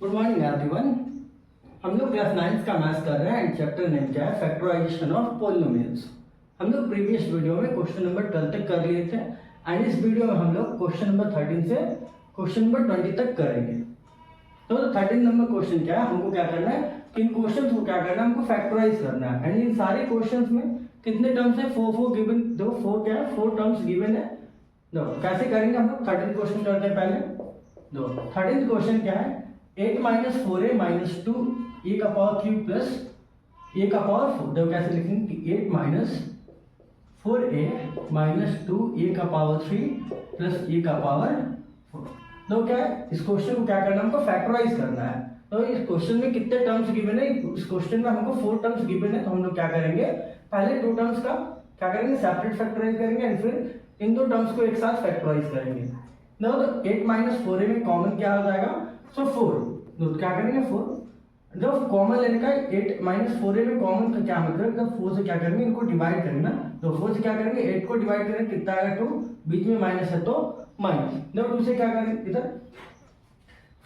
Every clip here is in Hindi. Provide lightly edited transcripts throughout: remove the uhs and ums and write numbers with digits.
Good morning everyone. हम लोग क्लास 9 का मैथ्स कर रहे हैं एंड चैप्टर नेम क्या है, फैक्टराइजेशन ऑफ पॉलिनोमियल्स। हम लोग प्रीवियस वीडियो में क्वेश्चन नंबर 12 तक कर लिए थे एंड इस वीडियो में हम लोग क्वेश्चन नंबर 13 से क्वेश्चन नंबर 20 तक करेंगे। तो 13 नंबर क्वेश्चन क्या है, हमको क्या करना है कि इन क्वेश्चंस को क्या करना है, हमको फैक्टराइज करना है। एंड इन सारे क्वेश्चंस में कितने टर्म्स है, 4 गिवन, दो 4 क्या है, 4 टर्म्स गिवन है। दो कैसे करेंगे हम लोग, 13 क्वेश्चन करते हैं पहले। दो 13 क्वेश्चन क्या है, 8 माइनस 4a माइनस 2 ए का पावर क्यूब प्लस ए का पावर 4। देखो कैसे लिखेंगे कि 8 माइनस 4a माइनस 2 ए का पावर 3 प्लस ए का पावर 4। तो क्या है, इस क्वेश्चन को क्या करना है, हमको फैक्टराइज करना है। तो इस क्वेश्चन में कितने टर्म्स गिवन है, इस क्वेश्चन में हमको 4 टर्म्स गिवन है। तो हम लोग क्या करेंगे, पहले 2 टर्म्स का क्या करेंगे, सेपरेट फैक्टराइज करेंगे एंड फिर इन 2 टर्म्स को एक साथ फैक्टराइज करेंगे। तो 8 माइनस 4a में कॉमन क्या हो जाएगा, सो 4। तो क्या करेंगे 4, जब कॉमन लेने का 8 माइनस 4a में कॉमन का क्या मतलब, जब 4 से क्या करेंगे, इनको डिवाइड करेंगे ना। तो 4 से क्या करेंगे, 8 को डिवाइड करेंगे, कितना आएगा 2, बीच में माइनस है तो माइनस। जब 2 से क्या करेंगे, इधर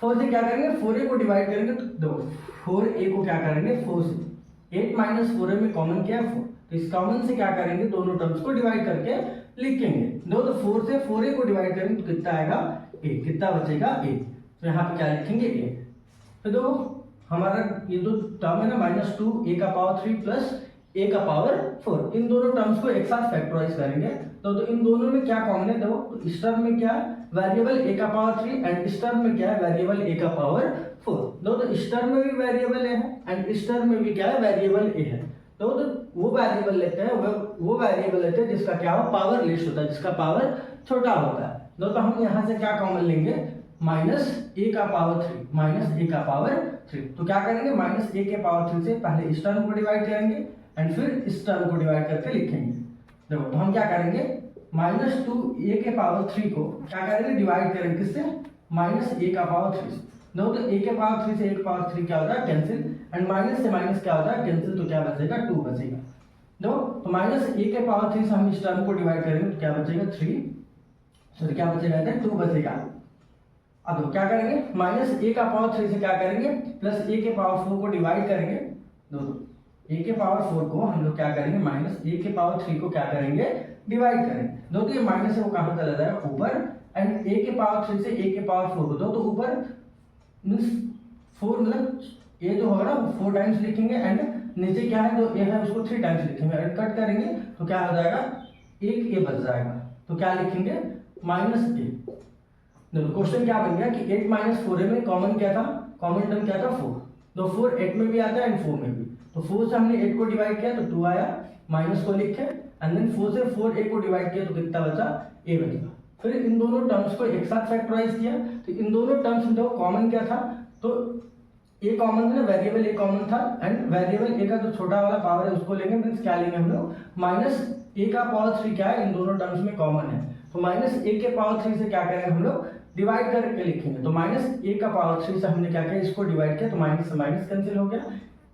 4 से क्या करेंगे, 4a को डिवाइड करेंगे तो दो 4a को क्या करेंगे 4 से, 8 माइनस 4a में कॉमन क्या है 4। तो इस कॉमन से क्या करेंगे, दोनों टर्म्स को डिवाइड करके लिखेंगे। दो तो 4 से 4a को डिवाइड करेंगे तो कितना आएगा a, कितना बचेगा a। तो यहाँ पे क्या लिखेंगे a। तो दो हमारा ये दो टर्म है ना, माइनस 2 ए का पावर 3 प्लस ए का पावर 4, इन दोनों टर्म्स को एक साथ फैक्टराइज करेंगे। तो इन दोनों में क्या कॉमन है, देखो तो इस टर्म में क्या है, वेरिएबल ए का पावर 3 एंड इस टर्म में क्या है, वेरिएबल ए का पावर 4। दो तो इस टर्म में भी वेरिएबल ए है एंड इस टर्म में भी क्या है, वेरिएबल ए है। तो वो वेरिएबल लेते हैं, वो वेरिएबल लेते हैं जिसका क्या हो, पावर लेस होता है, जिसका पावर छोटा होता है। तो हम यहाँ से क्या कॉमन लेंगे, माइनस ए का पावर 3 माइनस ए का पावर 3। तो क्या करेंगे, माइनस ए के पावर 3 से पहले इस टर्म को डिवाइड करेंगे एंड फिर इस टर्म को डिवाइड करके लिखेंगे। देखो तो हम क्या करेंगे, माइनस 2 ए के पावर 3 को क्या करेंगे, डिवाइड करेंगे किससे, माइनस ए का पावर 3 से। देखो तो ए के पावर 3 से ए के पावर 3 क्या होता है, कैंसिल, एंड माइनस से माइनस क्या होता है, कैंसिल। तो क्या बचेगा, 2 बचेगा। देखो तो माइनस ए के पावर 3 से हम इस टर्म को डिवाइड करेंगे तो क्या बचेगा 3, सॉरी क्या बचेगा 2 बचेगा। अब तो क्या करेंगे, माइनस ए का पावर 3 से क्या करेंगे, प्लस ए के पावर 4 को डिवाइड करेंगे। दो ए के पावर 4 को हम लोग क्या करेंगे, माइनस ए के पावर 3 को क्या करेंगे, डिवाइड करेंगे। दो तो ये माइनस है वो कहां चला जाएगा, ऊपर, एंड ए के पावर 3 से ए के पावर 4 को दो तो ऊपर मींस 4, मतलब ए जो होगा ना 4 टाइम्स लिखेंगे एंड नीचे क्या है, जो ए है उसको 3 टाइम्स लिखेंगे एंड कट करेंगे तो क्या हो जाएगा, एक ए बच जाएगा। तो क्या लिखेंगे, माइनस ए। क्वेश्चन क्या बन गया कि 8 माइनस 4a में कॉमन क्या था, कॉमन टर्म क्या था 4। तो 4 8 में भी आता है एंड 4 में भी। तो 4 से हमने 8 को डिवाइड किया तो 2 आया, माइनस को लिखे एंड देन 4 से 4a को डिवाइड किया तो कितना बचा, a बचा। फिर इन दोनों टर्म्स को एक साथ फैक्टराइज किया तो इन दोनों टर्म्स में देखो कॉमन क्या था, तो a कॉमन था, वेरिएबल a कॉमन था एंड वेरिएबल a का जो छोटा वाला पावर है उसको लेंगे, मींस क्या लेंगे हम लोग, माइनस a का पावर 3 क्या है, इन दोनों टर्म्स में कॉमन है। तो माइनस a के पावर 3 से क्या करेंगे हम लोग, डिवाइड करके लिखेंगे। तो माइनस ए का पावर 3 से हमने क्या किया, इसको डिवाइड किया तो माइनस से माइनस कैंसिल हो गया,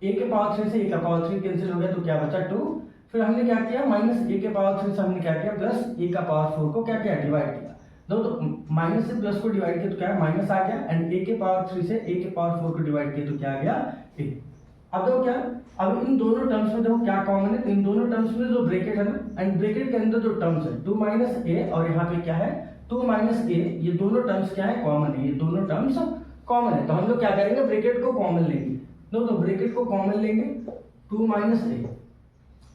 ए के पावर 3 से ए का पावर 3 कैंसिल हो गया तो क्या बचा 2। फिर हमने क्या किया, माइनस ए के पावर 3 से हमने क्या किया, प्लस ए का पावर 4 को क्या किया, डिवाइड किया। तो माइनस से प्लस को डिवाइड किया तो क्या है, माइनस आ गया एंड ए के पावर 3 से ए के पावर 4 को डिवाइड किया तो क्या आ गया, ए। अब देखो क्या, अब इन दोनों टर्म्स में देखो क्या कॉमन है, इन दोनों टर्म्स में जो ब्रैकेट है ना, एंड ब्रैकेट के अंदर जो टर्म्स है 2 माइनस ए और यहाँ पे क्या है 2 माइनस ए, ये दोनों टर्म्स क्या है, कॉमन है, ये दोनों टर्म्स कॉमन है। तो हम लोग क्या करेंगे, ब्रैकेट को कॉमन लेंगे। तो ब्रैकेट को कॉमन लेंगे 2 माइनस ए।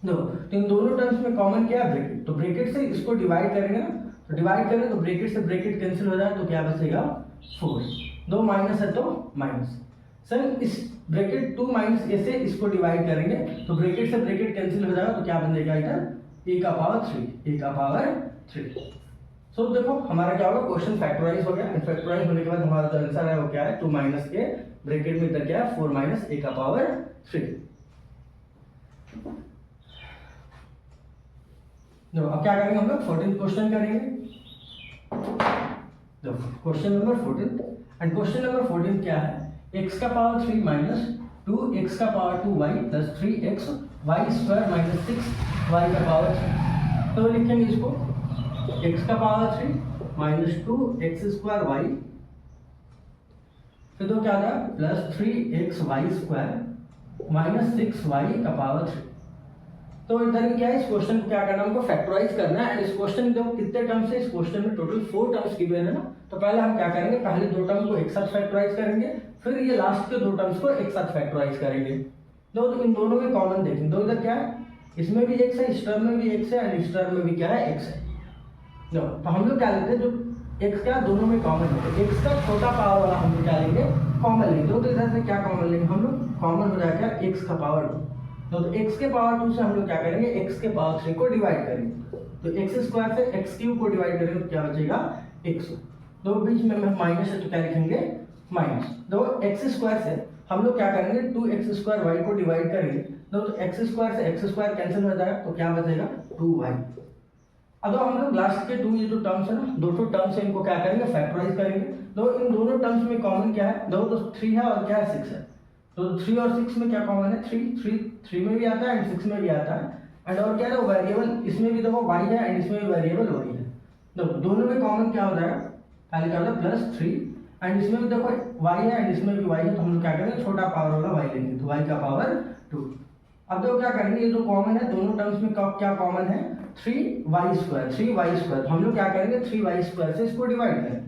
तो इन दोनों टर्म्स में कॉमन क्या है, ब्रैकेट। तो ब्रैकेट से इसको डिवाइड करेंगे ना, तो डिवाइड करें तो ब्रैकेट से ब्रैकेट कैंसिल हो जाए तो क्या बचेगा 4। 2 माइनस है तो माइनस। सर इस ब्रैकेट 2 माइनस ए से इसको डिवाइड करेंगे तो ब्रैकेट से ब्रैकेट कैंसिल हो जाएगा तो क्या बन जाएगा इधर, ए का पावर 3, ए का पावर 3। सो देखो हमारा क्या होगा, क्वेश्चन फैक्टराइज हो गया एंड फैक्टराइज होने के बाद हमारा जो आंसर है वो क्या है, 2 माइनस ए, ब्रैकेट में इधर क्या है 4 माइनस ए का पावर 3। देखो अब क्या करेंगे हम लोग, 14th क्वेश्चन करेंगे। देखो question number 14 and question number 14 क्या है, x का पावर 3 माइनस 2x का power 2y plus 3x y square minus 6y का पावर 3। तो लिखेंगे इसको, x का power 3 minus 2x square y तो क्या था प्लस 3xy² माइनस 6y का पावर 3। तो इधर क्या है, इस क्वेश्चन को क्या करना है, हमको फैक्टराइज करना है। एंड इस क्वेश्चन में देखो कितने टर्म्स है, इस क्वेश्चन में टोटल 4 टर्म्स गिवन है ना। तो पहले हम क्या करेंगे, पहले 2 टर्म को एक साथ फैक्टराइज करेंगे, फिर ये लास्ट के 2 टर्म्स को एक साथ फैक्टराइज करेंगे। तो इन दोनों में कॉमन देखेंगे, तो इधर क्या है, इसमें भी x है, इस टर्म में भी x है, एंड इस टर्म में भी क्या है, x है। तो हम लोग क्या लेते हैं, जो x क्या दोनों में कॉमन है, x का छोटा पावर वाला हम लोग क्या लेंगे, कॉमन लेंगे। तो इधर से क्या कॉमन लेंगे हम लोग, कॉमन हो जाएगा x का पावर 2। तो x के पावर 2 से हम लोग क्या करेंगे, x के पावर 3 को डिवाइड करेंगे। तो x स्क्वायर से x क्यूब को डिवाइड करेंगे तो क्या बचेगा, x। तो बीच में माइनस है तो क्या लिखेंगे, माइनस। तो x स्क्वायर से हम लोग क्या करेंगे, 2x² y को डिवाइड करेंगे। तो x स्क्वायर से x स्क्वायर कैंसिल हो जाएगा, तो क्या बचेगा 2y। अब हम लोग लास्ट के 2 ये जो टर्म्स है ना, 2 टर्म्स है, इनको क्या करेंगे, फैक्टराइज करेंगे। तो इन दोनों टर्म्स में कॉमन क्या है, दो तो 3 है और क्या है, 6 है। तो 3 और 6 में क्या कॉमन है, 3 में भी आता है एंड 6 में भी आता है। एंड और क्या है, वेरिएबल इसमें भी देखो y है एंड इसमें भी वेरिएबल y है। तो दोनों में कॉमन क्या हो जाएगा, पहले क्या होता है +3 एंड इसमें भी देखो y है एंड इसमें भी y है। तो हम लोग क्या करेंगे, छोटा पावर वाला y लेंगे, तो y का पावर 2। अब देखो क्या करेंगे, ये जो कॉमन है दोनों टर्म्स में क्या कॉमन है, 3y²। तो हम लोग क्या करेंगे, 3y² से इसको डिवाइड करेंगे।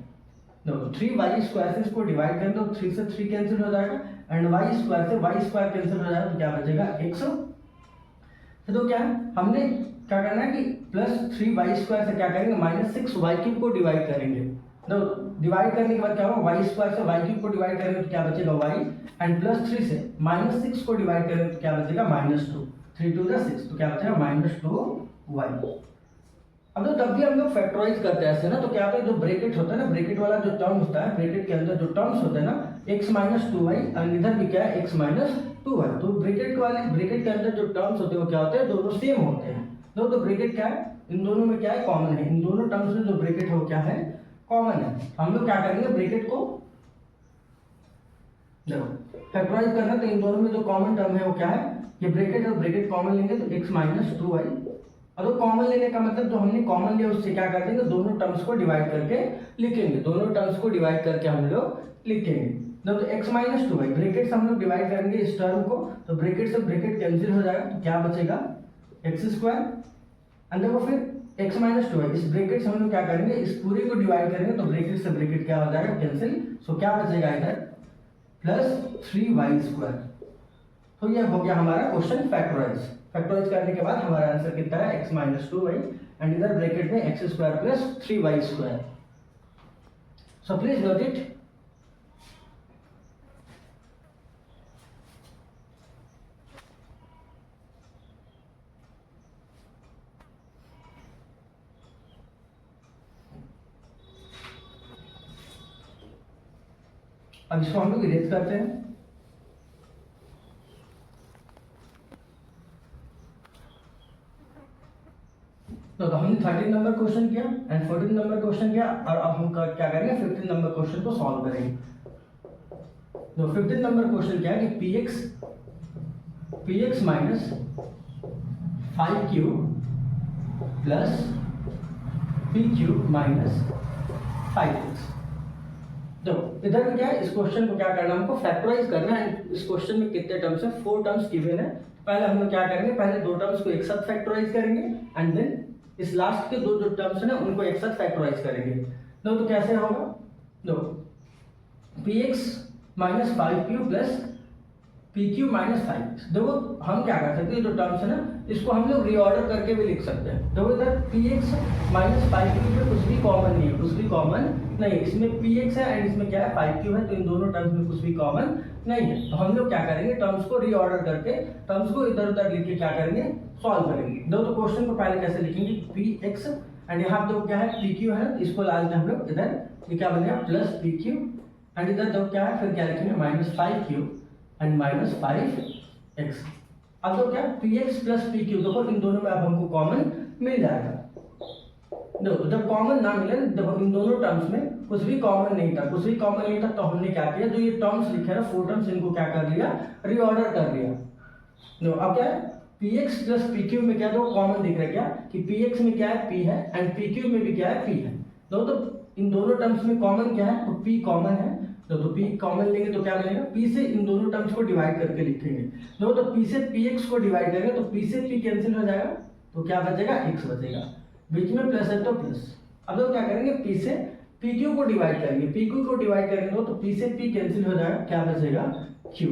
देखो 3y² से इसको डिवाइड करें तो 3 से 3 कैंसिल हो जाएगा एंड y² से y² कैंसिल हो जाएगा, तो क्या बचेगा x। तो क्या है, हमने क्या करना है कि +3y² से क्या करेंगे, -6y³ को डिवाइड करेंगे। तो डिवाइड करने के बाद क्या होगा, y² से y³ को डिवाइड करेंगे तो क्या बचेगा y, एंड +3 से -6 को डिवाइड करेंगे तो क्या बचेगा -2। 3 2 6, तो क्या बचेगा -2y। अब तो तब भी हम लोग फैक्टराइज करते हैं ऐसे ना, तो क्या होता है, जो ब्रैकेट होता है ना, ब्रैकेट वाला जो टर्म होता है, ब्रैकेट के अंदर जो टर्म्स होते हैं ना, x - 2y और इधर भी क्या है, x - 2y। तो ब्रैकेट के अंदर जो टर्म्स होते हैं वो क्या होते हैं, दोनों सेम होते हैं। तो ब्रैकेट क्या है, इन दोनों में क्या है, कॉमन है। इन दोनों टर्म्स में जो ब्रैकेट है वो क्या है, कॉमन है। हम लोग क्या करेंगे, ब्रैकेट को देखो फैक्टराइज करना, तो इन दोनों में जो कॉमन टर्म है वो क्या है, ये ब्रैकेट और ब्रैकेट कॉमन लेंगे तो x - 2y। और तो कॉमन लेने का मतलब जो हमने कॉमन लिया उससे क्या कर देंगे, दोनों टर्म्स को डिवाइड करके लिखेंगे। दोनों टर्म्स को डिवाइड करके हम लोग लिखेंगे। तो x - 2y ब्रैकेट से हम लोग डिवाइड करेंगे इस टर्म को, तो ब्रैकेट से ब्रैकेट कैंसिल हो जाएगा, तो क्या बचेगा x²। एंड देखो फिर x - 2y इस ब्रैकेट से हम लोग क्या करेंगे, इस पूरे को डिवाइड करेंगे तो ब्रैकेट से ब्रैकेट क्या हो जाएगा, कैंसिल। सो क्या बचेगा इधर +3y²। तो ये हो गया हमारा क्वेश्चन फैक्टराइज करने के बाद हमारा आंसर कितना है, x - 2y एंड इधर ब्रैकेट में x² + 3y²। So please note it. अब इसको हम लोग इरेज करते हैं। तो हमने 13 नंबर क्वेश्चन किया एंड 14 नंबर क्वेश्चन किया, और अब हम क्या करेंगे, 15 नंबर क्वेश्चन को सॉल्व करेंगे। तो 15 नंबर क्वेश्चन क्या है कि px - 5q + pq - 5x। तो इधर में क्या है, इस क्वेश्चन को क्या करना है, हमको फैक्टराइज करना है। इस क्वेश्चन में कितने टर्म्स है, 4 टर्म्स गिवन है। पहले हम लोग क्या करेंगे, पहले 2 टर्म्स को एक साथ फैक्टराइज करेंगे एंड देन इस लास्ट के 2 जो टर्म्स है ना उनको एक साथ फैक्टराइज करेंगे। तो कैसे होगा, तो px - 5q + pq - 5x। देखो हम क्या कर सकते हैं, जो टर्म्स है ना इसको हम लोग रीऑर्डर करके भी लिख सकते हैं। देखो इधर px - 5q में कुछ भी कॉमन नहीं है, इसमें px है एंड इसमें क्या है 5q है, तो इन दोनों टर्म्स में कुछ भी कॉमन नहीं है। तो हम लोग क्या करेंगे, टर्म्स को रीऑर्डर करके टर्म्स को इधर उधर लिख के क्या करेंगे, सॉल्व करेंगे। तो क्वेश्चन को पहले कैसे लिखेंगे, px एंड यहाँ पे क्या है pq है, इसको डालते हैं हम लोग इधर, ये क्या बनेगा +pq एंड इधर जो क्या है फिर क्या लिखेंगे -5q एंड -5x। अब तो क्या px + pq, देखो इन दोनों में अब हमको कॉमन मिल जाएगा। देखो जब कॉमन ना मिले, देखो इन दोनों टर्म्स में कुछ भी कॉमन नहीं था, तो हमने क्या किया, जो ये टर्म्स लिखे हैं 4 टर्म्स, इनको क्या कर लिया, रीऑर्डर कर लिया। देखो अब क्या है, px + pq में क्या, जो कॉमन दिख रहा है क्या कि px में क्या है p है एंड pq में भी क्या है p है। तो इन दोनों टर्म्स में कॉमन क्या है, तो p कॉमन है, तो p कॉमन लेंगे तो क्या बनेगा, p से इन दोनों टर्म्स को डिवाइड करके लिखेंगे। तो p से px को डिवाइड करेंगे तो p से p कैंसिल हो जाएगा, तो क्या बचेगा, x बचेगा, बीच में प्लस है तो प्लस। अब तो क्या करेंगे, p से pq को डिवाइड करेंगे, pq को डिवाइड करेंगे तो p से p कैंसिल हो जाएगा, क्या बचेगा, q।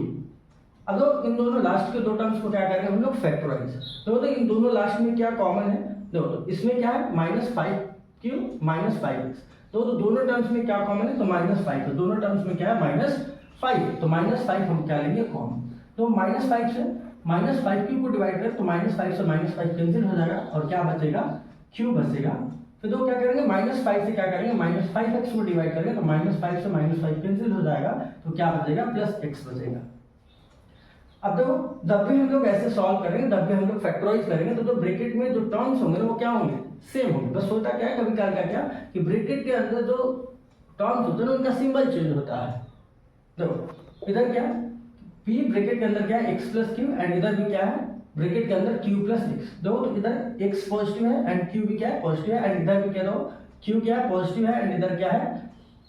अब तो इन दोनों लास्ट के दो टर्म्स को क्या करेंगे हम लोग, फैक्टराइज। तो इन दोनों लास्ट में क्या कॉमन है, देखो इसमें क्या है, -5q -5x, तो दोनों टर्म्स में क्या कॉमन है, तो -5 है, दोनों टर्म्स में क्या है, -5, तो -5 हम क्या लेंगे कॉमन। तो -5 से -5q को डिवाइड करें तो -5 से -5 कैंसिल हो जाएगा और क्या बचेगा, q बचेगा। फिर तो क्या करेंगे, -5 से क्या करेंगे, -5x को डिवाइड करेंगे तो -5 से -5 कैंसिल हो जाएगा, तो क्या बचेगा, +x बचेगा। अब देखो जब भी हम लोग ऐसे सॉल्व करेंगे, जब भी हम लोग फैक्टराइज करेंगे तो ब्रैकेट में जो टर्म्स होंगे वो क्या होंगे, सेम होंगे। बस होता क्या है, कभी क्या कि ब्रैकेट के अंदर जो टर्म्स होते हैं उनका सिंबल चेंज होता है। देखो इधर क्या, p ब्रैकेट के अंदर क्या है, x प्लस क्यू, एंड इधर भी क्या है, ब्रैकेट के अंदर q प्लस x। देखो तो इधर x पॉजिटिव है एंड q भी क्या है, पॉजिटिव है, एंड इधर भी क्या, देखो q क्या है, पॉजिटिव है, एंड इधर क्या है,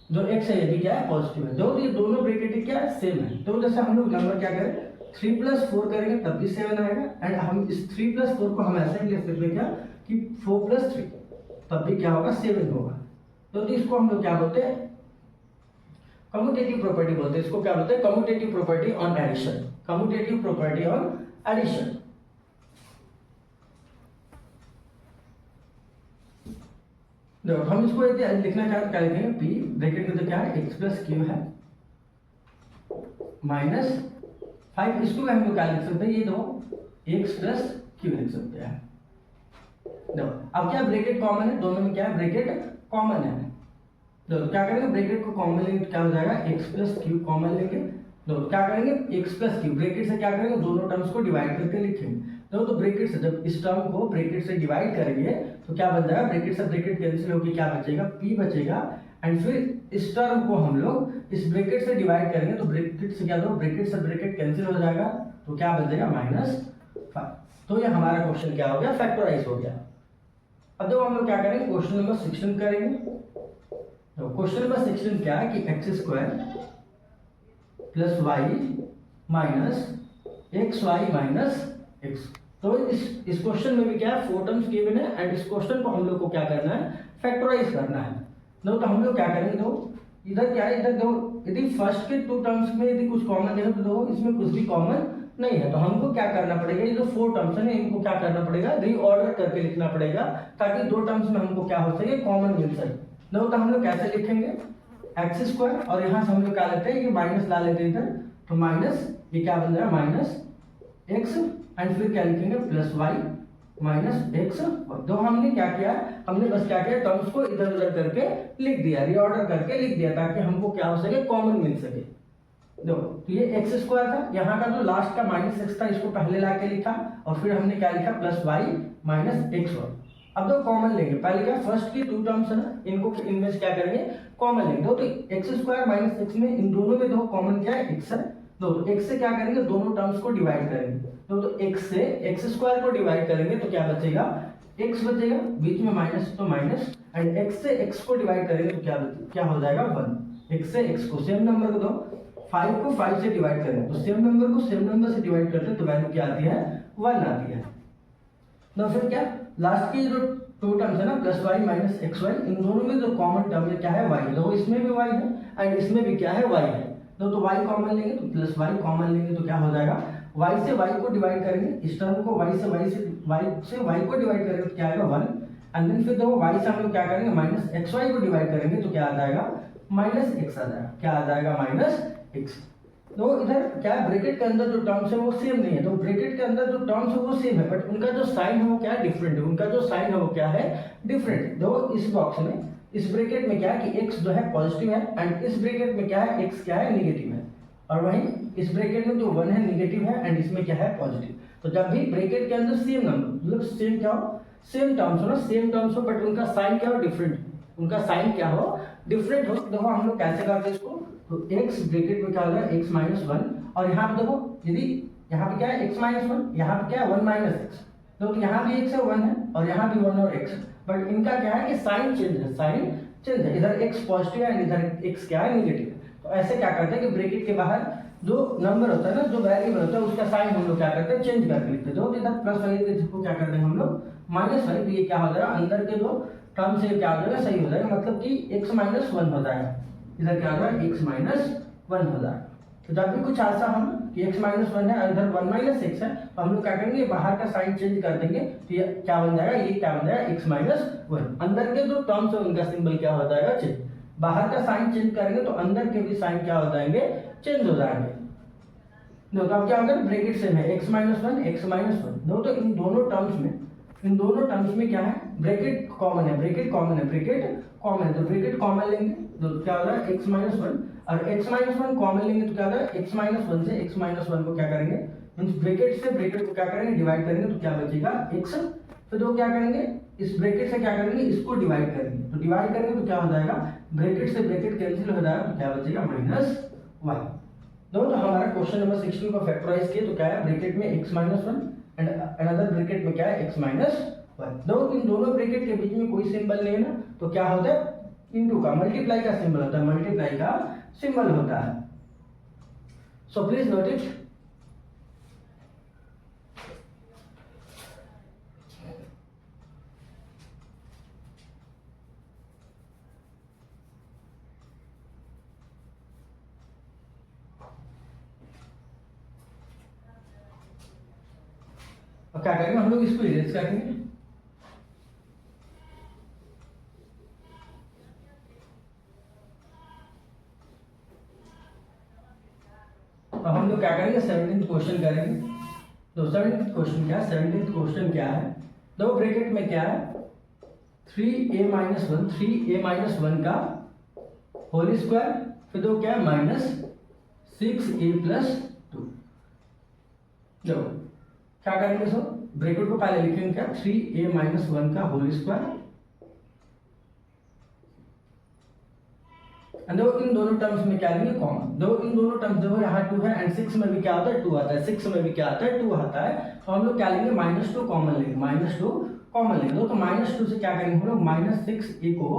जो x है ये भी क्या है, पॉजिटिव है। देखो तो ये दोनों ब्रैकेट क्या है, सेम है। तो जैसे हम लोग नंबर क्या करें, 3 + 4 करेंगे तब भी 7 आएगा, एंड हम इस 3 + 4 को हम ऐसे भी लिख सकते हैं क्या, कि 4 + 3 तब भी क्या होगा, 7 होगा। तो इसको हम लोग क्या बोलते हैं, कम्यूटेटिव प्रॉपर्टी बोलते हैं। इसको क्या बोलते हैं, commutative property on addition, commutative property on addition. देखो हम इसको लिखना चाहते क्या लिखेंगे, p ब्रैकेट में तो क्या है, x + q है -5, इसको हम लोग क्या लिख सकते हैं, ये दो x + q लिख सकते हैं। देखो अब क्या, ब्रैकेट कॉमन है, दोनों में क्या है, ब्रैकेट कॉमन है। तो क्या करेंगे, ब्रैकेट को कॉमन लेंगे क्या हो जाएगा, x + q कॉमन लेंगे। तो क्या करेंगे, x + q ब्रैकेट से क्या करेंगे, दोनों टर्म्स को डिवाइड करके लिखेंगे। तो ब्रैकेट से जब इस टर्म को ब्रैकेट से डिवाइड करेंगे तो क्या बन जाएगा, ब्रैकेट से ब्रैकेट कैंसिल होकर क्या बचेगा, p बचेगा, एंड फिर इस टर्म को हम लोग इस ब्रैकेट से डिवाइड करेंगे तो ब्रैकेट से क्या, दो ब्रैकेट से ब्रैकेट कैंसिल हो जाएगा, तो क्या बचेगा, -5। तो ये हमारा क्वेश्चन क्या हो गया, फैक्टराइज हो गया। अब देखो हम लोग क्या करेंगे, क्वेश्चन नंबर 16 करेंगे। तो क्वेश्चन नंबर 16 क्या है कि x² + y - xy - x। तो इस क्वेश्चन में भी क्या है, 4 टर्म्स गिवन है, एंड इस क्वेश्चन को हम लोग को क्या करना है, फैक्टराइज करना है। तो हम लोग क्या करेंगे, तो इधर क्या है, इधर दो, यदि फर्स्ट के 2 टर्म्स में यदि कुछ कॉमन है तो दो इसमें कुछ भी कॉमन नहीं है, तो हमको क्या करना पड़ेगा, ये जो 4 टर्म्स है ना इनको क्या करना पड़ेगा, रीऑर्डर करके लिखना पड़ेगा, ताकि 2 टर्म्स में हमको क्या हो सके, कॉमन मिल सके। तो हम लोग कैसे लिखेंगे, x² और यहाँ से हम लोग क्या लेते हैं, ये माइनस ला लेते हैं इधर, तो माइनस ये क्या बन जाएगा, -x, एंड फिर क्या लिखेंगे, +y - x। तो हमने क्या किया, हमने बस क्या किया, टर्म्स को इधर उधर करके लिख दिया, रीऑर्डर करके लिख दिया, ताकि हमको क्या हो सके, कॉमन मिल सके। देखो तो ये x² था, यहाँ का जो लास्ट का -x था इसको पहले ला के लिखा, और फिर हमने क्या लिखा, +y - x1। अब तो कॉमन लेंगे, पहले क्या, फर्स्ट की 2 टर्म्स है ना, इनको इनमें से क्या करेंगे, कॉमन लेंगे। तो x² - x में इन दोनों में देखो कॉमन क्या है, x है। तो x से क्या करेंगे, दोनों टर्म्स को डिवाइड करेंगे। तो x से x² को डिवाइड करेंगे तो क्या बचेगा, x बचेगा, बीच में माइनस तो माइनस, एंड x से x को डिवाइड करेंगे तो क्या हो जाएगा, 1। x से x को सेम नंबर को दो, 5 को 5 से डिवाइड करें तो सेम नंबर को सेम नंबर से डिवाइड करते हैं तो वैल्यू क्या आती है, 1 आती है। तो फिर क्या, लास्ट की जो 2 टर्म्स है ना, +y - xy, इन दोनों में जो कॉमन टर्म है क्या है, y है। तो इसमें भी y है एंड इसमें भी क्या है, y है। तो y कॉमन लेंगे तो +y कॉमन लेंगे तो क्या हो जाएगा, y से y को डिवाइड करेंगे, इस टर्म को y से y को डिवाइड करेंगे तो क्या आएगा, 1। एंड देन फिर देखो y से हम लोग क्या करेंगे, -xy को डिवाइड करेंगे तो क्या आ जाएगा, -x आ जाएगा। क्या आ जाएगा, -x। तो इधर क्या है, ब्रैकेट के अंदर जो टर्म्स है वो सेम नहीं है, तो ब्रैकेट के अंदर जो टर्म्स है वो सेम है, बट उनका जो साइन है वो क्या है, डिफरेंट है। उनका जो साइन है वो क्या है, डिफरेंट। तो इस बॉक्स में, इस ब्रैकेट में क्या है कि x जो है पॉजिटिव है, एंड इस ब्रैकेट में क्या है, x क्या है, नेगेटिव है। और वहीं इस ब्रैकेट में जो 1 है नेगेटिव है, एंड इसमें क्या है, पॉजिटिव। तो जब भी ब्रैकेट के अंदर सेम नंबर, मतलब सेम क्या हो, सेम टर्म्स हो ना, सेम टर्म्स हो, बट उनका साइन क्या हो, डिफरेंट, उनका साइन क्या हो, डिफरेंट हो। देखो हम लोग कैसे करते हैं इसको, तो x ब्रैकेट में क्या होगा, x - 1, और यहाँ पे देखो यदि यहाँ पे क्या है, x - 1, यहाँ पे क्या है, 1 - x। तो यहाँ भी x है, 1 है, और यहाँ भी 1 और x, बट इनका क्या है कि साइन चेंज है, साइन चेंज है, इधर x पॉजिटिव है एंड इधर x क्या है, नेगेटिव है। तो ऐसे क्या करते हैं कि ब्रैकेट के बाहर जो नंबर होता है ना, जो वेरिएबल होता है, उसका साइन हम लोग क्या करते हैं, चेंज करके लिखते हैं। जो इधर प्लस वाले इसको क्या करते हैं हम लोग माइनस वाले, तो ये क्या हो जाएगा, अंदर के दो टर्म से क्या हो जाएगा, सही हो जाएगा, मतलब कि x माइनस 1 हो जाएगा। इधर क्या हो जाएगा, x माइनस 1 हो जाएगा। तो जब भी कुछ ऐसा हम कि x माइनस 1 है और इधर 1 माइनस x है, तो हम लोग क्या करेंगे, बाहर का साइन चेंज कर देंगे, तो ये क्या बन जाएगा, ये क्या बन जाएगा, x माइनस 1। अंदर के जो टर्म्स है उनका सिंबल क्या हो जाएगा, चेंज। बाहर का साइन चेंज करेंगे तो अंदर के भी साइन क्या हो जाएंगे, चेंज हो जाएंगे। तो अब क्या होगा, ब्रैकेट सेम है, x माइनस 1 x माइनस 1। तो इन दोनों टर्म्स में क्या है, ब्रैकेट कॉमन है, ब्रैकेट कॉमन है, ब्रैकेट कॉमन है, तो ब्रैकेट कॉमन लेंगे तो क्या होगा, x माइनस 1, और x माइनस 1 कॉमन लेंगे तो क्या होगा, x माइनस 1 से x माइनस 1 को क्या करेंगे, मींस ब्रैकेट से ब्रैकेट को क्या करेंगे, डिवाइड करेंगे, तो क्या बचेगा, x। फिर तो क्या करेंगे, इस ब्रैकेट से क्या करेंगे, इसको डिवाइड करेंगे, तो डिवाइड करेंगे तो क्या हो जाएगा, ब्रैकेट से ब्रैकेट कैंसिल हो जाएगा, तो क्या बचेगा, माइनस 1। तो हमारा क्वेश्चन नंबर 16 को फैक्टराइज किए तो क्या है, ब्रैकेट में x minus 1 and another bracket में क्या है, x माइनस 1। दो इन दोनों ब्रैकेट के बीच में कोई सिंबल नहीं है ना, तो क्या होता है, इनटू का मल्टीप्लाई का सिंबल होता है, मल्टीप्लाई का सिंबल होता है। So please note it. और क्या करेंगे, हम लोग इसको इरेज करेंगे। अब हम लोग क्या करेंगे, 17th क्वेश्चन करेंगे। तो 17th क्वेश्चन क्या है, 17th क्वेश्चन क्या है, दो ब्रैकेट में क्या है, 3a माइनस 1, 3a माइनस 1 का होल स्क्वायर, फिर दो क्या है, माइनस 6a प्लस 2। देखो क्या करेंगे, सो ब्रैकेट को पहले लिखेंगे क्या, 3a माइनस 1 का होल स्क्वायर, दो इन दोनों टर्म्स में क्या लेंगे, कॉमन। दो इन दोनों टर्म्स, देखो यहाँ 2 है एंड 6 में भी क्या आता है, 2 आता है, 6 में भी क्या आता है, 2 आता है, तो हम लोग क्या लेंगे, -2 कॉमन लेंगे, -2 कॉमन लेंगे। तो -2 से क्या करेंगे हम लोग, -6a को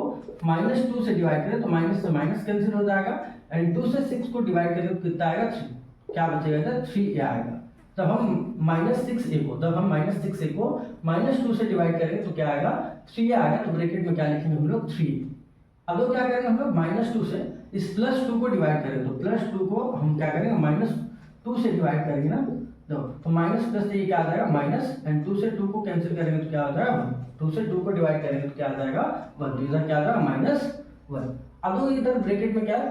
-2 से डिवाइड करें तो माइनस से माइनस कैंसिल हो जाएगा, एंड 2 से 6 को डिवाइड करें तो कितना आएगा, 3। क्या बचेगा इधर, 3a आएगा। तब हम -6a को -2 से डिवाइड करेंगे तो क्या आएगा, 3a आएगा। तो ब्रैकेट में क्या लिखेंगे हम लोग, 3। अब तो क्या करेंगे हम लोग, -2 से इस +2 को डिवाइड करेंगे, तो +2 को हम क्या करेंगे, -2 से डिवाइड करेंगे ना, तो माइनस प्लस से ये क्या आ जाएगा, माइनस, एंड 2 से 2 को कैंसिल करेंगे तो क्या आ जाएगा, 1। 2 से 2 को डिवाइड करेंगे तो क्या आ जाएगा, 1। तो इधर क्या आ जाएगा, -1। अब तो इधर ब्रैकेट में क्या है,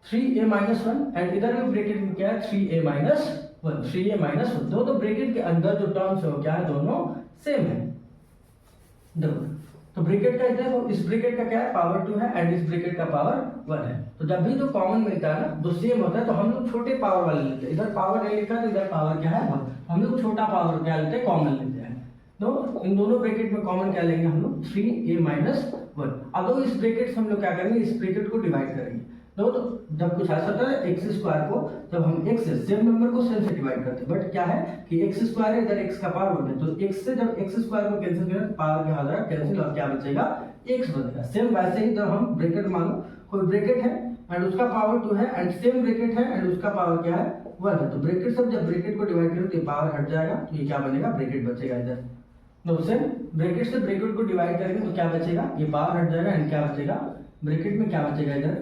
3a माइनस 1 एंड इधर भी ब्रैकेट में क्या है, 3a माइनस 1, 3a माइनस 1। दो ब्रैकेट के अंदर जो टर्म्स है वो क्या है, दोनों सेम है। देखो तो ब्रैकेट का देखो, इस ब्रैकेट का क्या है, पावर 2 है एंड इस ब्रैकेट का पावर 1 है। तो जब भी तो कॉमन मिलता है ना, जो सेम होता है, तो हम लोग छोटे पावर वाले लेते हैं। इधर पावर नहीं लिखा तो इधर पावर क्या है, 1। हम लोग छोटा पावर क्या लेते हैं, कॉमन लेते हैं। तो इन दोनों ब्रैकेट में कॉमन क्या लेंगे हम लोग, 3a माइनस 1। अब इस ब्रैकेट से हम लोग क्या करेंगे, इस ब्रैकेट को डिवाइड करेंगे। तो जब कुछ ऐसा होता है x स्क्वायर को, जब हम x से सेम नंबर को सेम से डिवाइड करते हैं, बट क्या है कि x स्क्वायर है, इधर x का पावर 1 है, तो x से जब x स्क्वायर को कैंसिल करें तो पावर क्या हो जाएगा, कैंसिल, और क्या बचेगा, x बचेगा। सेम वैसे ही जब हम ब्रैकेट, मानो कोई ब्रैकेट है एंड उसका पावर 2 है एंड सेम ब्रैकेट है एंड उसका पावर क्या है, 1 है, तो ब्रैकेट से जब ब्रैकेट को डिवाइड करें तो ये पावर हट जाएगा, तो ये क्या बनेगा, ब्रैकेट बचेगा इधर। तो सेम ब्रैकेट से ब्रैकेट को डिवाइड करेंगे तो क्या बचेगा, ये पावर हट जाएगा एंड क्या बचेगा, ब्रैकेट में क्या बचेगा इधर,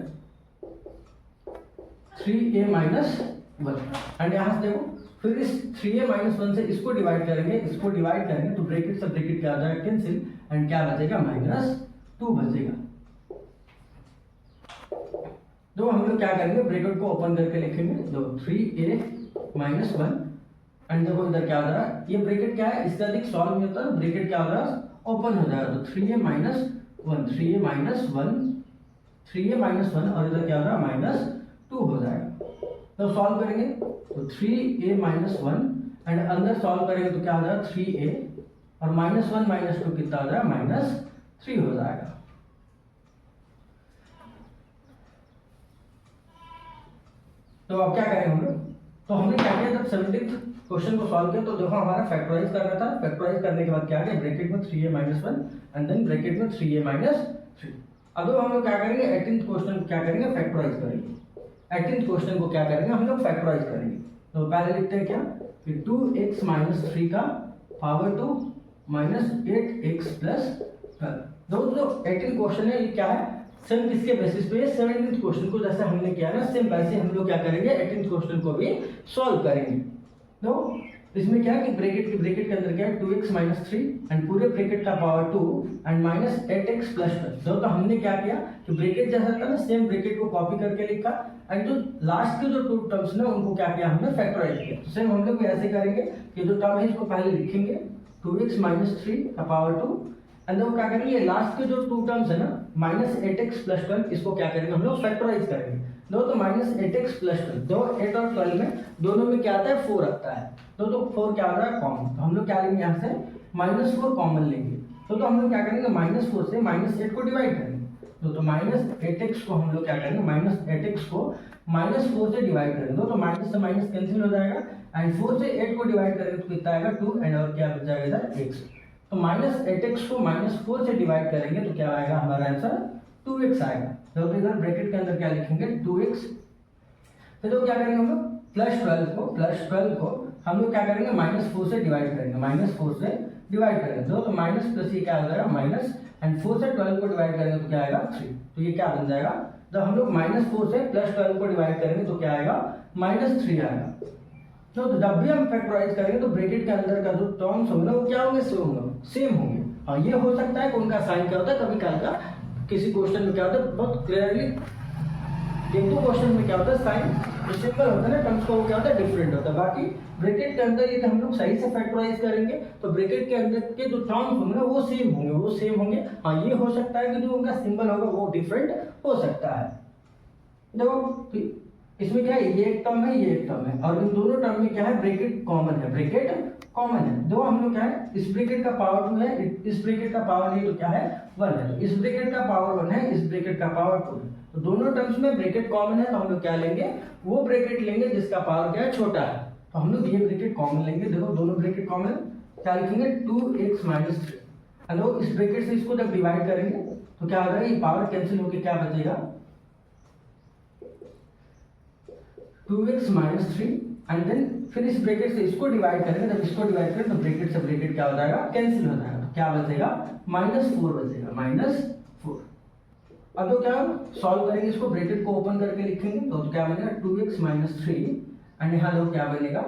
3a माइनस 1। एंड यहाँ से देखो, फिर इस 3a माइनस 1 से इसको डिवाइड करेंगे, तो ब्रैकेट से ब्रैकेट क्या हो जाएगा, कैंसिल, एंड क्या बचेगा, -2 बचेगा। तो हम लोग क्या करेंगे, ब्रैकेट को ओपन करके लिखेंगे, तो 3a माइनस 1 एंड देखो इधर क्या हो रहा है, ये ब्रैकेट क्या है, इससे अधिक सॉल्व नहीं होता, ब्रैकेट क्या हो रहा है, ओपन हो जाएगा। तो 3a माइनस 1, 3a माइनस 1 और इधर क्या हो रहा है, -2 हो जाएगा। तो सॉल्व करेंगे तो 3a माइनस 1 एंड अंदर सॉल्व करेंगे तो क्या हो जाएगा, 3a और -1 -2 कितना हो जाएगा, -3 हो जाएगा। तो अब क्या करेंगे हम लोग, तो हमने क्या किया, जब 17th क्वेश्चन को सॉल्व किया तो देखो हमारा फैक्टराइज करना था। फैक्टराइज करने के बाद क्या किया, ब्रैकेट में 3a minus 1 and then bracket में 3a माइनस 3। अब हम लोग क्या करेंगे 18th क्वेश्चन क्या करेंगे फैक्टराइज करेंगे। 18th क्वेश्चन को क्या करेंगे हम लोग फैक्टराइज करेंगे। तो पहले लिखते हैं क्या कि 2x माइनस 3 का पावर 2 माइनस 8x प्लस 12। दोस्तों 18 क्वेश्चन है ये क्या है सेम किसके बेसिस पे 17th क्वेश्चन को जैसे हमने किया ना सेम वैसे हम लोग क्या करेंगे 18th क्वेश्चन को भी सॉल्व करेंगे। तो इसमें क्या है कि ब्रैकेट के अंदर क्या है 2x माइनस 3 एंड पूरे ब्रैकेट का power 2 and minus 8x plus 12। तो हमने क्या किया कि ब्रैकेट जैसा था ना सेम ब्रैकेट को कॉपी करके लिखा एंड जो लास्ट के जो टू टर्म्स ना उनको क्या किया हमने फैक्टराइज किया। तो सेम हम लोग भी ऐसे करेंगे कि जो टर्म है इसको पहले लिखेंगे 2x माइनस 3 का पावर 2 एंड वो क्या करेंगे लास्ट के जो टू टर्म्स है ना माइनस 8x प्लस 12 इसको क्या करेंगे हम लोग फैक्टराइज करेंगे। तो माइनस 8x प्लस 12 दो 8 और 12 में दोनों में क्या आता है 4 आता है। तो 4 क्या हो रहा है कॉमन। तो हम लोग क्या लेंगे यहाँ से -4 कॉमन लेंगे। तो हम लोग क्या करेंगे -4 से -8 को डिवाइड करेंगे। तो माइनस 8x को हम लोग क्या करेंगे माइनस 8x को -4 से डिवाइड करेंगे। तो माइनस से माइनस कैंसिल हो जाएगा एंड 4 से 8 को डिवाइड करेंगे तो कितना आएगा 2 एंड और क्या बच जाएगा इधर x। तो माइनस 8x को -4 से डिवाइड करेंगे तो क्या आएगा हमारा आंसर 2x आएगा। तो इधर ब्रैकेट के अंदर क्या लिखेंगे 2x। फिर तो क्या करेंगे हम लोग प्लस 12 को हम लोग क्या करेंगे -4 से डिवाइड करेंगे। -4 से डिवाइड करेंगे तो माइनस प्लस ये क्या हो जाएगा माइनस एंड 4 से 12 को डिवाइड करेंगे तो क्या आएगा 3। तो ये क्या बन जाएगा जब हम लोग -4 से प्लस 12 को डिवाइड करेंगे तो क्या आएगा -3 आएगा। तो जब भी हम फैक्टराइज करेंगे तो ब्रैकेट के अंदर का जो टर्म्स होंगे ना वो क्या होंगे सेम होंगे। हाँ ये हो सकता है कि उनका साइन क्या होता है कभी कल का किसी क्वेश्चन में क्या होता है बहुत क्लियरली एक दो क्वेश्चन में क्या होता है साइन जो सिंपल होता है ना टर्म्स का वो क्या होता है डिफरेंट होता है। बाकी ब्रैकेट के अंदर ये हम लोग सही से फैक्टराइज करेंगे तो ब्रैकेट के अंदर के जो टर्म्स होंगे ना वो सेम होंगे। हाँ ये हो सकता है कि जो उनका सिंबल होगा वो डिफरेंट हो सकता है। देखो इसमें क्या है ये एक टर्म है ये एक टर्म है और इन दोनों टर्म में क्या है ब्रैकेट कॉमन है। दो हम लोग क्या है इस ब्रैकेट का पावर 2 है इस ब्रैकेट का पावर नहीं तो क्या है 1 है। तो इस ब्रैकेट का पावर 1 है इस ब्रैकेट का पावर 2 है। तो दोनों टर्म्स में ब्रैकेट कॉमन है तो हम लोग क्या लेंगे वो ब्रैकेट लेंगे जिसका पावर क्या है छोटा है। तो हम लोग ये ब्रैकेट कॉमन लेंगे। देखो दोनों ब्रैकेट कॉमन क्या लिखेंगे 2x माइनस 3। हेलो इस ब्रैकेट से इसको जब डिवाइड करेंगे तो क्या हो जाएगा ये पावर कैंसिल होकर क्या बचेगा 2x माइनस 3 एंड देन फिर इस ब्रैकेट से इसको डिवाइड करेंगे। जब इसको डिवाइड करें तो ब्रैकेट से ब्रैकेट क्या हो जाएगा कैंसिल हो जाएगा। तो क्या बचेगा -4 बचेगा -4। अब तो क्या सॉल्व करेंगे इसको ब्रैकेट को ओपन करके लिखेंगे तो क्या बनेगा 2x माइनस 3 एंड यहाँ लोग क्या बनेगा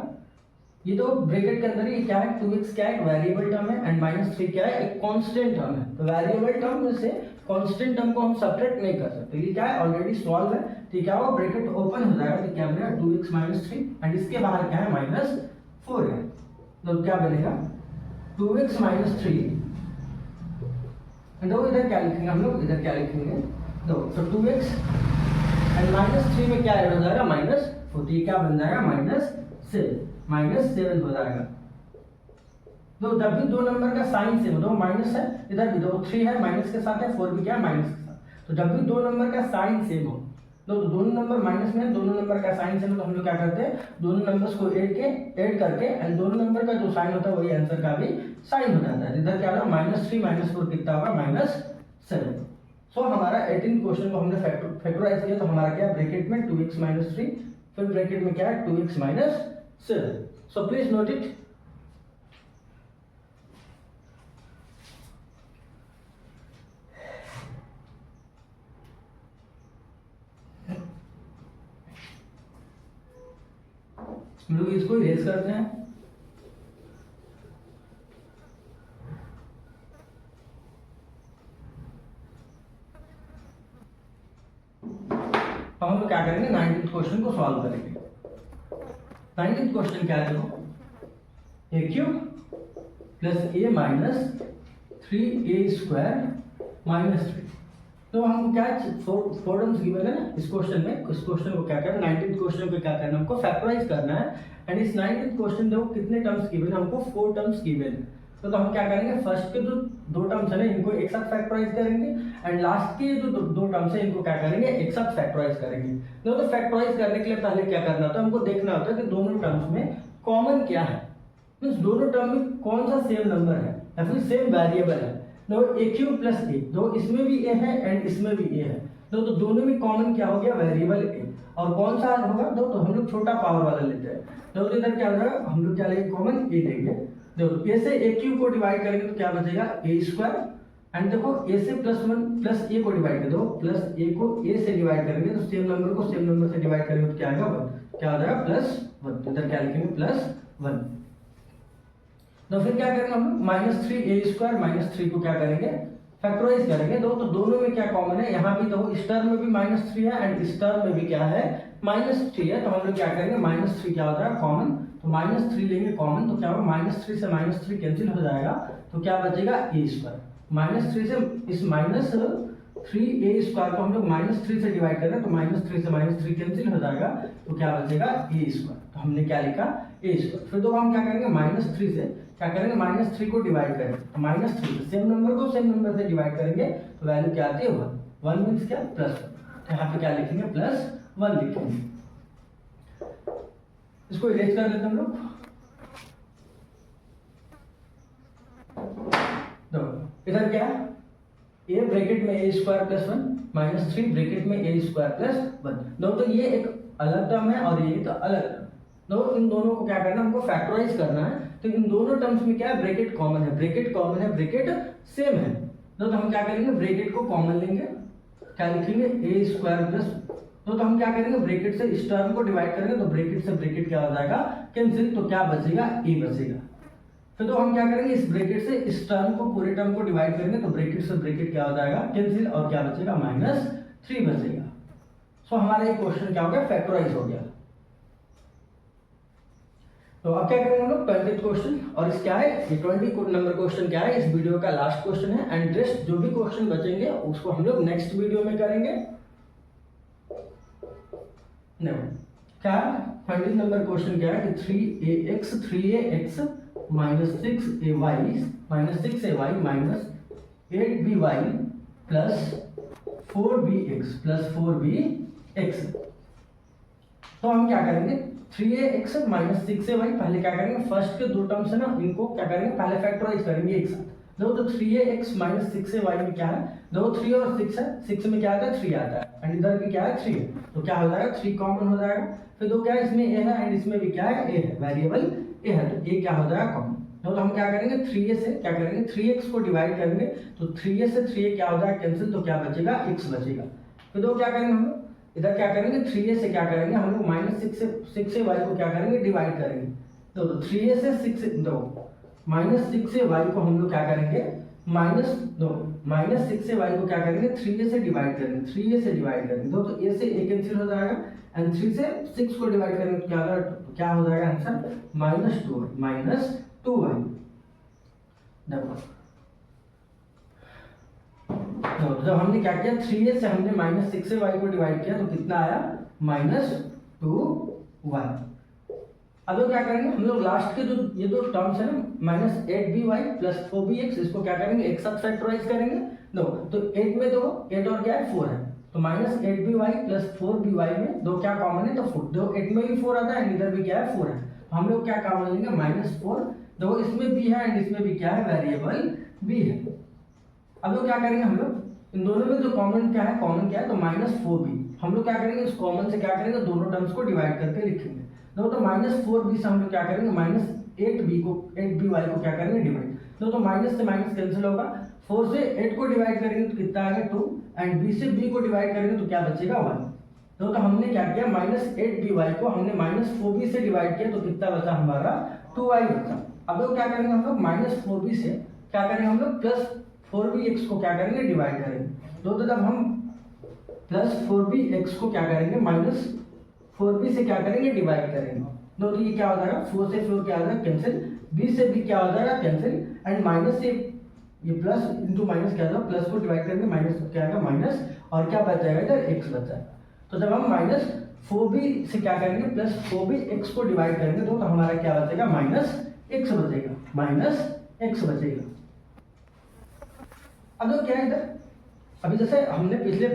ये तो ब्रैकेट के अंदर ही क्या है 2x क्या है एक वेरिएबल टर्म है एंड -3 क्या है एक कांस्टेंट टर्म है। तो वेरिएबल टर्म में से कांस्टेंट टर्म को हम सब्ट्रैक्ट नहीं कर सकते। ये क्या है ऑलरेडी सॉल्व है। तो क्या होगा ब्रैकेट ओपन हो जाएगा तो क्या बनेगा 2x माइनस 3 एंड इसके बाहर क्या है -4 है। तो क्या बनेगा 2x माइनस 3 एंड इधर क्या लिखेंगे हम लोग इधर क्या लिखेंगे तो 2x एंड -3 में क्या ऐड हो जाएगा -4। तो ये क्या बन जाएगा -7 हो जाएगा। तो जब भी दो नंबर का साइन सेम दो माइनस है इधर भी दो 3 है माइनस के साथ है 4 भी क्या है माइनस के साथ। तो जब भी दो नंबर का साइन सेम हो तो दोनों नंबर माइनस में दोनों नंबर का साइन सेम तो हम लोग क्या करते हैं दोनों नंबर्स को ऐड करके एंड दोनों नंबर का जो साइन होता है वही आंसर का भी साइन हो जाता है। इधर क्या होगा -3 -4 कितना होगा -7। सो हमारा 18 क्वेश्चन को हमने फैक्टराइज किया तो हमारा क्या ब्रैकेट में 2x माइनस 3 फिर ब्रैकेट में क्या है 2x minus 7। So please note it. हम लोग इसको इरेज करते हैं। अब हम लोग क्या करेंगे 19th क्वेश्चन को सॉल्व करेंगे। 19th क्वेश्चन क्या है देखो a cube plus a minus 3a square minus 3। तो हम क्या 4 टर्म्स गिवन है ना इस क्वेश्चन में। इस क्वेश्चन को क्या करना 19th क्वेश्चन को क्या करना हमको फैक्टराइज करना है एंड इस 19th क्वेश्चन देखो कितने टर्म्स गिवन है हमको 4 टर्म्स गिवन है। तो हम क्या करेंगे फर्स्ट के जो 2 टर्म्स है ना इनको एक साथ फैक्टराइज करेंगे एंड लास्ट के जो 2 टर्म्स है इनको क्या करेंगे एक साथ फैक्टराइज करेंगे। तो फैक्टराइज करने के लिए पहले क्या करना होता है हमको देखना होता है कि दोनों टर्म्स में कॉमन क्या है। मींस दोनों टर्म में कौन सा सेम नंबर है या फिर सेम वेरिएबल है। देखो ए क्यूब प्लस ए, दो इसमें भी ए है एंड इसमें भी ए है, तो दोनों में कॉमन क्या हो गया, वेरिएबल ए। और कौन सा होगा, तो हम लोग छोटा पावर वाला लेते हैं, तो इधर क्या हो जाएगा, हम लोग क्या लेंगे, कॉमन ए लेंगे। देखो ए से ए क्यूब को डिवाइड करेंगे तो क्या बचेगा, ए स्क्वायर। एंड देखो ए से प्लस वन प्लस ए को डिवाइड कर दो, प्लस ए को ए से डिवाइड करेंगे तो सेम नंबर को सेम नंबर से डिवाइड करेंगे तो क्या आएगा, वन। क्या हो जाएगा, प्लस वन। इधर क्या लिखेंगे, प्लस वन। तो फिर क्या करेंगे हम लोग, माइनस थ्री ए स्क्वायर माइनस थ्री को क्या करेंगे, फैक्टराइज करेंगे। तो दोनों में क्या कॉमन है, यहाँ भी देखो इस टर्म में भी माइनस थ्री है एंड इस टर्म में भी क्या है, माइनस थ्री है। तो हम लोग क्या करेंगे, माइनस थ्री क्या होता है, कॉमन, तो माइनस थ्री लेंगे कॉमन, तो क्या होगा, माइनस थ्री से माइनस थ्री कैंसिल हो जाएगा, तो क्या बचेगा, ए स्क्वायर। माइनस थ्री से इस माइनस थ्री ए स्क्वायर को हम लोग माइनस थ्री से डिवाइड करें तो माइनस थ्री से माइनस थ्री कैंसिल हो जाएगा, तो क्या बचेगा, ए स्क्वायर। तो हमने क्या लिखा, ए स्क्वायर। फिर तो हम क्या करेंगे, माइनस थ्री से क्या करेंगे, माइनस थ्री को डिवाइड करेंगे, तो माइनस थ्री से सेम नंबर को सेम नंबर से डिवाइड करेंगे तो वैल्यू क्या आती है, वन। वन मीन्स क्या, प्लस वन। तो यहाँ पे क्या लिखेंगे, प्लस वन लिखेंगे। इसको इरेज कर लेते हैं हम लोग। तो इधर क्या है, ए ब्रैकेट में a square plus one minus three bracket में ए स्क्वायर प्लस वन। तो ये एक अलग टर्म है और ये तो अलग टर्म। तो इन दोनों को क्या करना है, हमको फैक्टराइज करना है। तो इन दोनों टर्म्स में क्या है, ब्रैकेट कॉमन है, ब्रैकेट कॉमन है, ब्रैकेट सेम है। तो हम क्या करेंगे, ब्रैकेट को कॉमन लेंगे, क्या लिखेंगे, ए स्क्वायर प्लस। तो हम क्या करेंगे, ब्रैकेट से इस टर्म को डिवाइड करेंगे तो ब्रैकेट से ब्रैकेट क्या हो जाएगा, कैंसिल। तो क्या बचेगा, ए बचेगा। फिर तो हम क्या करेंगे, इस ब्रैकेट से इस टर्म को पूरे टर्म को डिवाइड करेंगे तो ब्रैकेट से ब्रैकेट क्या हो जाएगा, कैंसिल, और क्या बचेगा, माइनस थ्री बचेगा। सो हमारा ये क्वेश्चन क्या हो गया, फैक्टराइज हो गया। तो अब क्या करेंगे हम लोग, 20th क्वेश्चन। और इस क्या है, ये 20 नंबर क्वेश्चन क्या है, इस वीडियो का लास्ट क्वेश्चन है। एंड रेस्ट जो भी क्वेश्चन बचेंगे उसको हम लोग नेक्स्ट वीडियो में करेंगे। क्या 20 नंबर क्वेश्चन क्या है कि 3ax minus 6ay minus 8by plus 4bx। तो हम क्या करेंगे, 3ax माइनस 6ay, पहले क्या करेंगे, फर्स्ट के दो टर्म्स है ना, इनको क्या करेंगे, पहले फैक्टराइज करेंगे एक साथ। देखो तो 3ax माइनस 6ay में क्या है, देखो 3 और 6 है, 6 में क्या आता है, 3 आता है, एंड इधर भी क्या है, 3 है, तो क्या हो जाएगा, 3 कॉमन हो जाएगा। फिर तो क्या है, इसमें a है एंड इसमें भी क्या है, a है, वेरिएबल a है, तो a क्या हो जाएगा, कॉमन। तो हम क्या करेंगे, 3a से क्या करेंगे, 3x को डिवाइड करेंगे तो 3a से 3a क्या हो जाएगा, कैंसिल, तो क्या बचेगा, x बचेगा। फिर तो क्या करेंगे हम लोग, इधर क्या करेंगे, 3a से क्या करेंगे हम लोग, माइनस 6 से y को क्या करेंगे, डिवाइड करेंगे। तो 3a से 6 दो माइनस 6 से y को हम लोग क्या करेंगे, माइनस 6 से y को क्या करेंगे, 3a से डिवाइड करेंगे, 3a से डिवाइड करेंगे। तो a से a कैंसिल हो जाएगा एंड 3 से 6 को डिवाइड करेंगे तो क्या हो जाएगा आंसर, माइनस 2y। देखो तो जब हमने क्या किया, 3a से हमने माइनस 6 से y को डिवाइड किया तो कितना आया, माइनस 2y। अब क्या करेंगे हम लोग, लास्ट के जो ये दो टर्म्स है ना, माइनस 8by प्लस 4bx, इसको क्या करेंगे, एक साथ फैक्टराइज करेंगे। दो तो 8 में दो 8 और क्या है, 4 है, तो माइनस 8by प्लस 4by में दो क्या कॉमन है, तो 4। दो 8 में भी 4 आता है, इधर भी क्या है, 4 है, तो हम लोग क्या कॉमन लेंगे, माइनस 4। देखो इसमें भी है एंड इसमें भी क्या है, वेरिएबल b है। अब लोग क्या करेंगे हम लोग, इन दोनों में जो कॉमन क्या है, तो माइनस 4b। हम लोग क्या करेंगे, इस कॉमन से क्या करेंगे, दोनों टर्म्स को डिवाइड करके लिखेंगे। तो माइनस 4b से हम लोग क्या करेंगे, माइनस 8by को क्या करेंगे, डिवाइड। तो माइनस से माइनस कैंसिल होगा, 4 से 8 को डिवाइड करेंगे तो कितना आएगा, 2, एंड b से b को डिवाइड करेंगे तो क्या बचेगा, 1। तो हमने क्या किया, माइनस 8by को हमने माइनस 4b से डिवाइड किया तो कितना बचा हमारा, 2y बचा। अब लोग क्या करेंगे हम लोग, माइनस 4b से क्या करेंगे हम लोग, प्लस 4bx को क्या करेंगे, डिवाइड करेंगे। तो जब हम प्लस 4bx को क्या करेंगे, माइनस 4b से क्या करेंगे, डिवाइड करेंगे। तो ये क्या हो जाएगा, 4 से 4 क्या हो जाएगा, कैंसिल, b से b क्या हो जाएगा, कैंसिल, एंड माइनस से ये प्लस इंटू माइनस क्या होगा, प्लस को डिवाइड करेंगे, माइनस क्या आएगा, माइनस, और क्या बच जाएगा इधर, x बच जाएगा। तो जब हम माइनस 4b से क्या करेंगे, प्लस 4bx को डिवाइड करेंगे तो हमारा क्या बचेगा, माइनस x बचेगा, माइनस x बचेगा। अब तो क्या है इधर, अभी जैसे हमने पिछले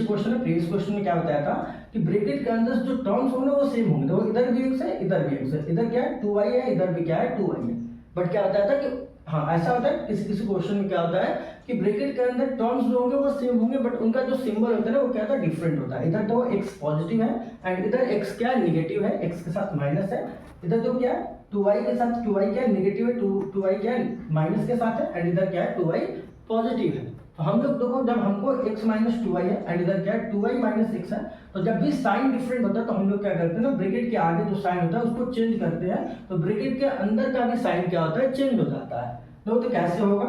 क्वेश्चन में, प्रीवियस क्वेश्चन में क्या बताया था कि ब्रैकेट के अंदर जो टर्म्स होंगे वो सेम होंगे। तो इधर भी x है, इधर भी x है, इधर क्या है, 2y है, इधर भी क्या है, 2y है। बट क्या बताया था कि हाँ ऐसा होता है, किसी किसी क्वेश्चन में क्या होता है कि ब्रैकेट के अंदर टर्म्स जो होंगे वो सेम होंगे, बट उनका जो सिंबल होता है ना वो क्या होता है, डिफरेंट होता है। इधर तो x पॉजिटिव है एंड इधर x क्या है, नेगेटिव है, x के साथ माइनस है। इधर तो क्या है 2y के साथ, 2y क्या है, नेगेटिव है, 2y क्या है, माइनस के साथ है, एंड इधर क्या है 2y पॉजिटिव है। तो हम लोग देखो जब हमको x माइनस 2y है एंड इधर क्या है 2y माइनस x है, तो जब भी साइन डिफरेंट होता है तो हम लोग क्या करते हैं ना, ब्रैकेट के आगे जो साइन होता है उसको चेंज करते हैं, तो ब्रैकेट के अंदर का भी साइन क्या होता है, चेंज हो जाता है। तो कैसे होगा,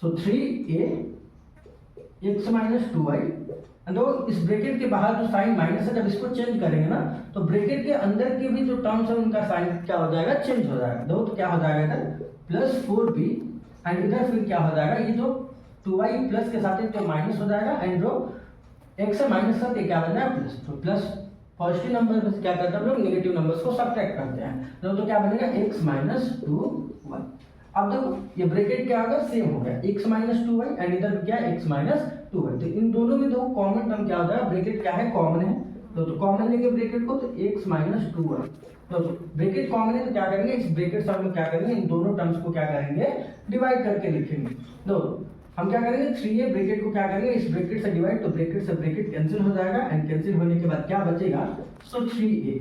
सो 3a x माइनस 2y, तो इस ब्रैकेट के बाहर जो साइन माइनस है जब इसको चेंज करेंगे ना तो ब्रैकेट के अंदर के भी जो टर्म्स है उनका साइन क्या हो जाएगा, चेंज हो जाएगा। तो क्या हो जाएगा इधर प्लस 4b एंड इधर फिर क्या हो जाएगा, ये जो 2y प्लस के साथ है तो माइनस हो जाएगा, एंड जो x है माइनस का क्या बन जाएगा प्लस। तो प्लस पॉजिटिव नंबर से क्या करते हैं हम लोग, नेगेटिव नंबर्स को सब्ट्रैक्ट करते हैं। तो क्या बनेगा x माइनस 2y। अब देखो ये ब्रैकेट क्या होगा, सेम हो गया x माइनस 2y एंड इधर क्या है x माइनस 2y। तो इन दोनों में दो कॉमन टर्म क्या होता है, ब्रैकेट क्या है, कॉमन है, तो कॉमन लेंगे ब्रैकेट को, तो x माइनस 2y। तो ब्रैकेट कॉमन है तो क्या करेंगे, इस ब्रैकेट से हम लोग क्या करेंगे, इन दोनों टर्म्स को क्या करेंगे, डिवाइड करके लिखेंगे। तो हम क्या करेंगे 3a ब्रैकेट को क्या करेंगे, इस ब्रैकेट से डिवाइड, तो ब्रैकेट से ब्रैकेट कैंसिल हो जाएगा एंड कैंसिल होने के बाद क्या बचेगा, सो 3a।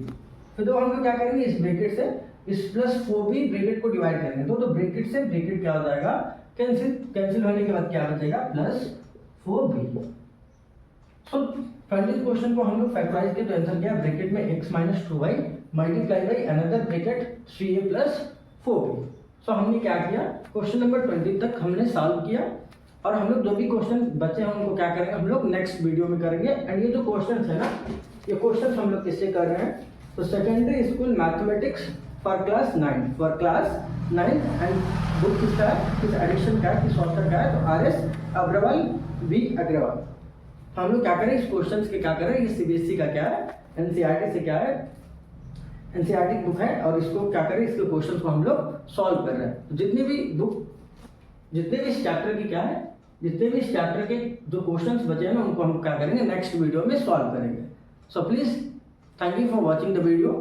तो हम लोग क्या करेंगे, इस ब्रैकेट से इस प्लस 4b ब्रैकेट को डिवाइड करेंगे, तो ब्रैकेट से ब्रैकेट क्या हो जाएगा, कैंसिल होने के बाद क्या बचेगा, प्लस 4b। सो पहले क्वेश्चन को हम लोग फैक्टराइज किया तो आंसर क्या है, ब्रैकेट में x minus 2y multiply by another bracket 3a plus 4b। सो हमने क्या किया, क्वेश्चन नंबर 20 तक हमने सॉल्व किया, और हम लोग जो भी क्वेश्चन बचे हैं उनको क्या करेंगे, हम लोग नेक्स्ट वीडियो में करेंगे। एंड ये जो क्वेश्चन है ना, ये क्वेश्चन हम लोग किससे कर रहे हैं, तो secondary school mathematics for class 9 and book किसका है, किस एडिशन का है, किस ऑथर का है, तो RS अग्रवाल V अग्रवाल। तो हम लोग क्या करें, इस क्वेश्चन के क्या करें, ये CBSE का क्या है, NCERT से क्या है, NCERT बुक है, और इसको क्या करें, इसके क्वेश्चन को हम लोग सॉल्व कर रहे हैं। तो जितने भी इस चैप्टर की क्या है, जितने भी इस चैप्टर के जो क्वेश्चंस बचे हैं ना उनको हम क्या करेंगे, नेक्स्ट वीडियो में सॉल्व करेंगे। So please thank you for watching the video.